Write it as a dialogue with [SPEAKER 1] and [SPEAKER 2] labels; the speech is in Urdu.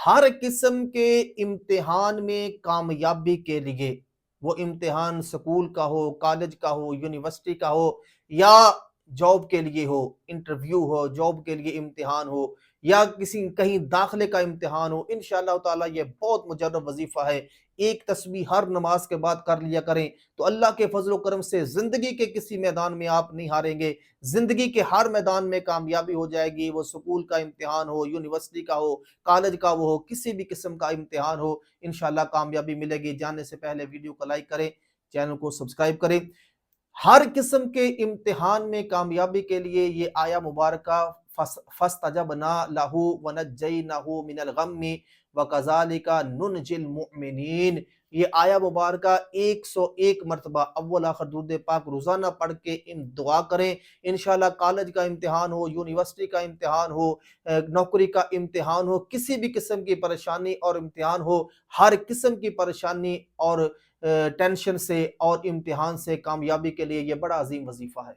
[SPEAKER 1] ہر قسم کے امتحان میں کامیابی کے لیے، وہ امتحان سکول کا ہو، کالج کا ہو، یونیورسٹی کا ہو، یا جاب کے لیے ہو، انٹرویو ہو، جاب کے لیے امتحان ہو، یا کہیں داخلے کا امتحان ہو، انشاءاللہ تعالیٰ یہ بہت مجرب وظیفہ ہے۔ ایک تسبیح ہر نماز کے بعد کر لیا کریں تو اللہ کے فضل و کرم سے زندگی کے کسی میدان میں آپ نہیں ہاریں گے۔ زندگی کے ہر میدان میں کامیابی ہو جائے گی، وہ سکول کا امتحان ہو، یونیورسٹی کا ہو، کالج کا وہ ہو، کسی بھی قسم کا امتحان ہو، انشاءاللہ کامیابی ملے گی۔ جانے سے پہلے ویڈیو کو لائک کریں، چینل کو سبسکرائب کریں۔ ہر قسم کے امتحان میں کامیابی کے لیے یہ آیا مبارکہ فَاسْتَجَبْنَا لَهُ وَنَجَّيْنَاهُ مِنَ الْغَمِّ وَكَذَلِكَ نُنْجِي الْمُؤْمِنِينَ۔ یہ آیا مبارکہ 101 مرتبہ اول آخر درود پاک روزانہ پڑھ کے دعا کریں۔ انشاءاللہ کالج کا امتحان ہو، یونیورسٹی کا امتحان ہو، نوکری کا امتحان ہو، کسی بھی قسم کی پریشانی اور امتحان ہو، ہر قسم کی پریشانی اور ٹینشن سے اور امتحان سے کامیابی کے لیے یہ بڑا عظیم وظیفہ ہے۔